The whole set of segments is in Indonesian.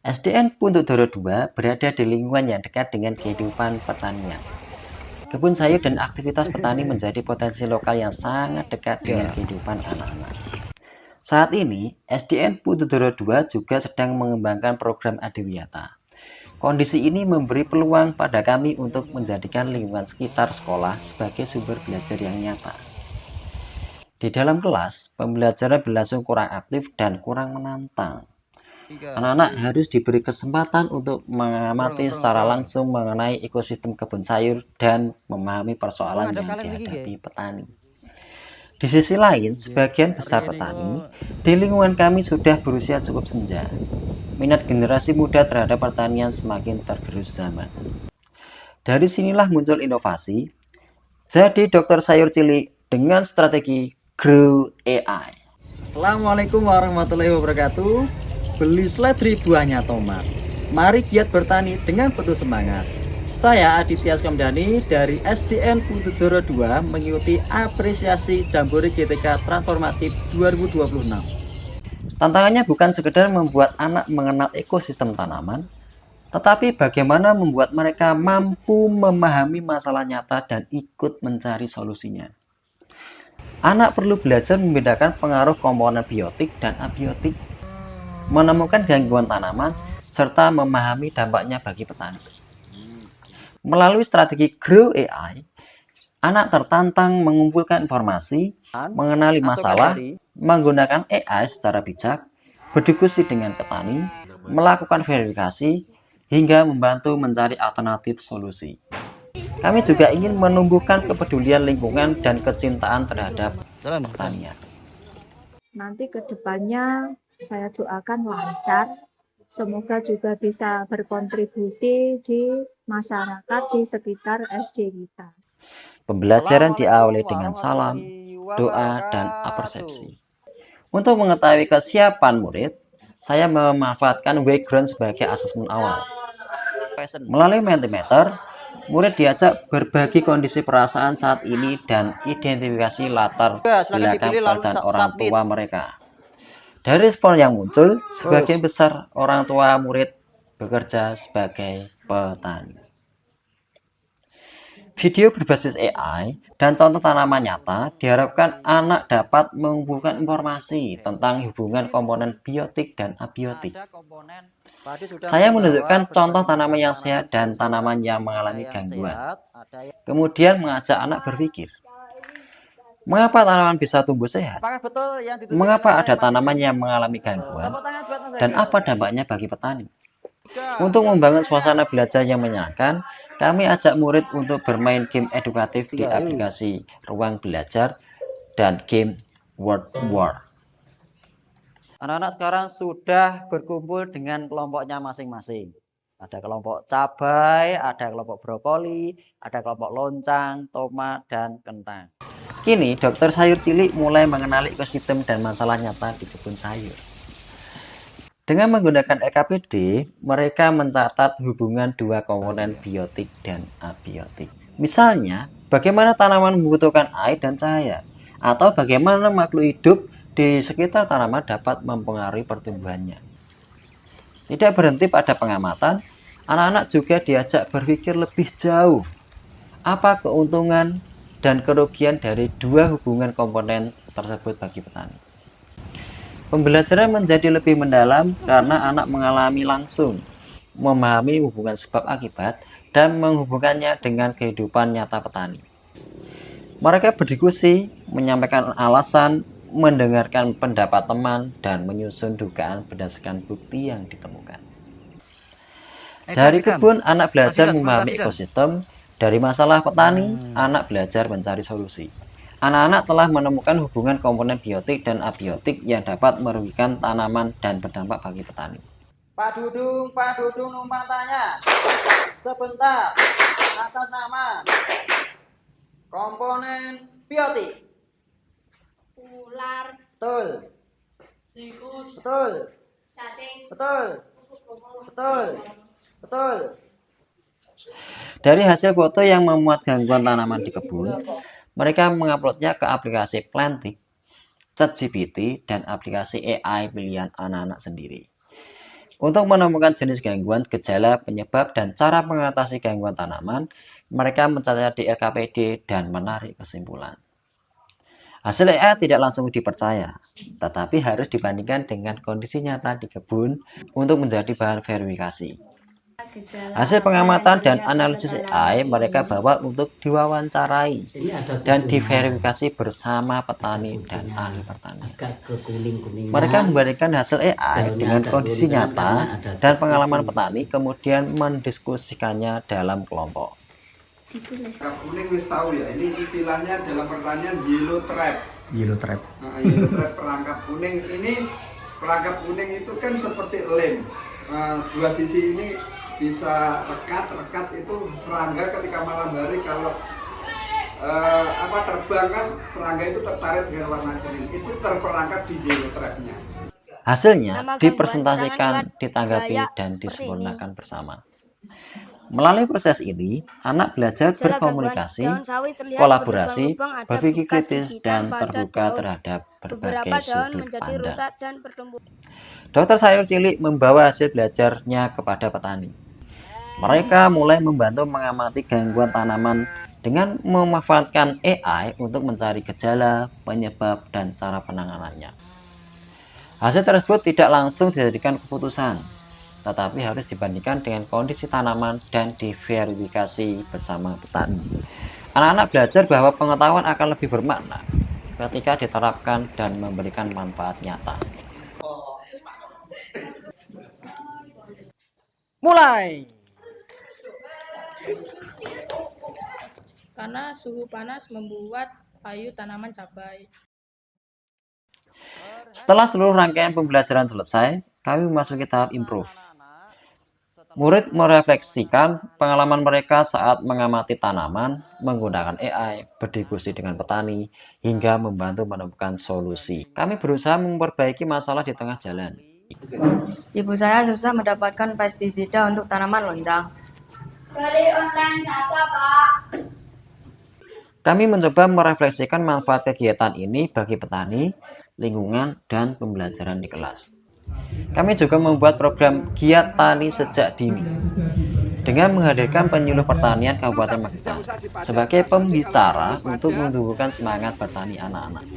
SDN Puntudoro II berada di lingkungan yang dekat dengan kehidupan pertanian. Kebun sayur dan aktivitas petani menjadi potensi lokal yang sangat dekat dengan kehidupan anak-anak. Saat ini, SDN Puntudoro II juga sedang mengembangkan program Adiwiyata. Kondisi ini memberi peluang pada kami untuk menjadikan lingkungan sekitar sekolah sebagai sumber belajar yang nyata. Di dalam kelas, pembelajaran berlangsung kurang aktif dan kurang menantang. Anak-anak harus diberi kesempatan untuk mengamati secara langsung mengenai ekosistem kebun sayur dan memahami persoalan yang dihadapi petani. Di sisi lain, sebagian besar petani di lingkungan kami sudah berusia cukup senja. Minat generasi muda terhadap pertanian semakin tergerus zaman. Dari sinilah muncul inovasi. Jadi dokter sayur cilik dengan strategi Grow AI. Assalamualaikum warahmatullahi wabarakatuh. Beli seledri buahnya tomat. Mari giat bertani dengan penuh semangat. Saya Aditya Skamdani dari SDN Puntudoro II mengikuti apresiasi Jambore GTK Transformatif 2026. Tantangannya bukan sekedar membuat anak mengenal ekosistem tanaman, tetapi bagaimana membuat mereka mampu memahami masalah nyata dan ikut mencari solusinya. Anak perlu belajar membedakan pengaruh komponen biotik dan abiotik, menemukan gangguan tanaman, serta memahami dampaknya bagi petani. Melalui strategi Grow AI, anak tertantang mengumpulkan informasi, mengenali masalah, menggunakan AI secara bijak, berdiskusi dengan petani, melakukan verifikasi, hingga membantu mencari alternatif solusi. Kami juga ingin menumbuhkan kepedulian lingkungan dan kecintaan terhadap pertanian. Nanti ke depannya saya doakan lancar, semoga juga bisa berkontribusi di masyarakat di sekitar SD kita. Pembelajaran diawali dengan salam, doa, dan apresiasi. Untuk mengetahui kesiapan murid, saya memanfaatkan Wayground sebagai asesmen awal. Melalui Mentimeter, murid diajak berbagi kondisi perasaan saat ini dan identifikasi latar belakang pekerjaan orang tua mereka. Dari respon yang muncul, sebagian besar orang tua murid bekerja sebagai petani. Video berbasis AI dan contoh tanaman nyata diharapkan anak dapat mengumpulkan informasi tentang hubungan komponen biotik dan abiotik. Saya menunjukkan contoh tanaman yang sehat dan tanaman yang mengalami gangguan. Kemudian mengajak anak berpikir, mengapa tanaman bisa tumbuh sehat? Mengapa ada tanaman yang mengalami gangguan? Dan apa dampaknya bagi petani? Untuk membangun suasana belajar yang menyenangkan, kami ajak murid untuk bermain game edukatif di aplikasi Ruang Belajar dan game Word War. Anak-anak sekarang sudah berkumpul dengan kelompoknya masing-masing. Ada kelompok cabai, ada kelompok brokoli, ada kelompok loncang, tomat, dan kentang. Kini, dokter sayur cilik mulai mengenali ekosistem dan masalah nyata di kebun sayur. Dengan menggunakan EKPD, mereka mencatat hubungan dua komponen biotik dan abiotik. Misalnya, bagaimana tanaman membutuhkan air dan cahaya, atau bagaimana makhluk hidup di sekitar tanaman dapat mempengaruhi pertumbuhannya. Tidak berhenti pada pengamatan, anak-anak juga diajak berpikir lebih jauh. Apa keuntungan dan kerugian dari dua hubungan komponen tersebut bagi petani? Pembelajaran menjadi lebih mendalam karena anak mengalami langsung, memahami hubungan sebab akibat, dan menghubungkannya dengan kehidupan nyata petani. Mereka berdiskusi, menyampaikan alasan, mendengarkan pendapat teman, dan menyusun dugaan berdasarkan bukti yang ditemukan. Dari kebun, anak belajar memahami ekosistem. Dari masalah petani, anak belajar mencari solusi. Anak-anak telah menemukan hubungan komponen biotik dan abiotik yang dapat merugikan tanaman dan berdampak bagi petani. Pak Dudung numpang tanya. Sebentar, atas nama komponen biotik. Ular, Betul, tikus, betul, cacing, betul, betul, betul. Dari hasil foto yang memuat gangguan tanaman di kebun, mereka menguploadnya ke aplikasi Plantik, ChatGPT, dan aplikasi AI pilihan anak-anak sendiri. Untuk menemukan jenis gangguan, gejala, penyebab, dan cara mengatasi gangguan tanaman, mereka mencatat di LKPD dan menarik kesimpulan. Hasil AI tidak langsung dipercaya, tetapi harus dibandingkan dengan kondisi nyata di kebun untuk menjadi bahan verifikasi. Hasil pengamatan dan analisis AI mereka bawa untuk diwawancarai dan diverifikasi bersama petani dan ahli pertanian. Mereka membandingkan hasil AI dengan kondisi nyata dan pengalaman petani, kemudian mendiskusikannya dalam kelompok. Perangkap kuning wis tahu ya, ini istilahnya dalam pertanian yellow trap. Yellow trap. Yellow trap perangkap kuning ini, perangkap kuning itu kan seperti lem. Dua sisi ini bisa rekat itu serangga ketika malam hari kalau terbang kan serangga itu tertarik dengan warna kuning, itu terperangkap di yellow trapnya. Hasilnya dipresentasikan, ditanggapi, dan disempurnakan bersama. Melalui proses ini, anak belajar berkomunikasi, kolaborasi, berpikir kritis, dan terbuka terhadap berbagai sudut pandang. Dokter sayur cilik membawa hasil belajarnya kepada petani. Mereka mulai membantu mengamati gangguan tanaman dengan memanfaatkan AI untuk mencari gejala, penyebab, dan cara penanganannya. Hasil tersebut tidak langsung dijadikan keputusan, tetapi harus dibandingkan dengan kondisi tanaman dan diverifikasi bersama petani. Anak-anak belajar bahwa pengetahuan akan lebih bermakna ketika diterapkan dan memberikan manfaat nyata. Mulai! Karena suhu panas membuat payu tanaman cabai. Setelah seluruh rangkaian pembelajaran selesai, kami memasuki tahap improve. Murid merefleksikan pengalaman mereka saat mengamati tanaman, menggunakan AI, berdiskusi dengan petani, hingga membantu menemukan solusi. Kami berusaha memperbaiki masalah di tengah jalan. Ibu saya susah mendapatkan pestisida untuk tanaman lonjang. Beli online saja, Pak. Kami mencoba merefleksikan manfaat kegiatan ini bagi petani, lingkungan, dan pembelajaran di kelas. Kami juga membuat program Giat Tani Sejak Dini dengan menghadirkan penyuluh pertanian Kabupaten Magetan sebagai pembicara untuk menumbuhkan semangat bertani anak-anak.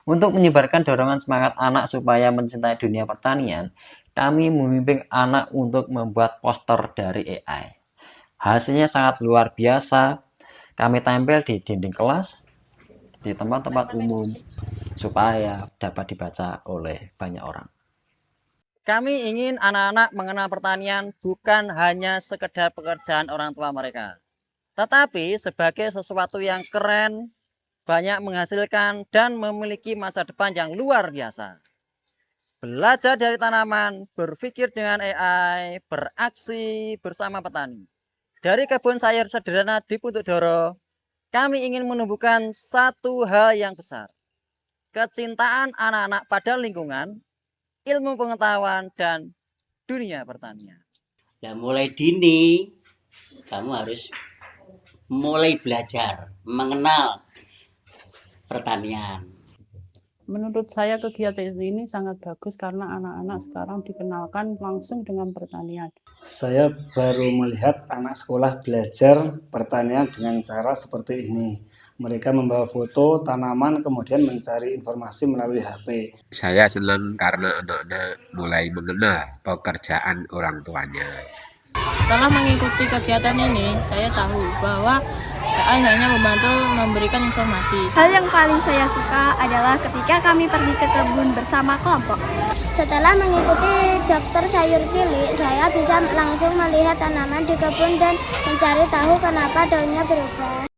Untuk menyebarkan dorongan semangat anak supaya mencintai dunia pertanian, kami membimbing anak untuk membuat poster dari AI. Hasilnya sangat luar biasa. Kami tempel di dinding kelas, di tempat-tempat umum, supaya dapat dibaca oleh banyak orang. Kami ingin anak-anak mengenal pertanian bukan hanya sekedar pekerjaan orang tua mereka, tetapi sebagai sesuatu yang keren, banyak menghasilkan, dan memiliki masa depan yang luar biasa. Belajar dari tanaman, berpikir dengan AI, beraksi bersama petani. Dari kebun sayur sederhana di Putudoro, kami ingin menumbuhkan satu hal yang besar. Kecintaan anak-anak pada lingkungan, ilmu pengetahuan, dan dunia pertanian. Nah, mulai dini, kamu harus mulai belajar, mengenal pertanian. Menurut saya kegiatan ini sangat bagus karena anak-anak sekarang dikenalkan langsung dengan pertanian. Saya baru melihat anak sekolah belajar pertanian dengan cara seperti ini. Mereka membawa foto tanaman kemudian mencari informasi melalui HP. Saya senang karena anak-anak mulai mengenal pekerjaan orang tuanya. Setelah mengikuti kegiatan ini, saya tahu bahwa AI hanya membantu memberikan informasi. Hal yang paling saya suka adalah ketika kami pergi ke kebun bersama kelompok. Setelah mengikuti dokter sayur cilik, saya bisa langsung melihat tanaman di kebun dan mencari tahu kenapa daunnya berubah.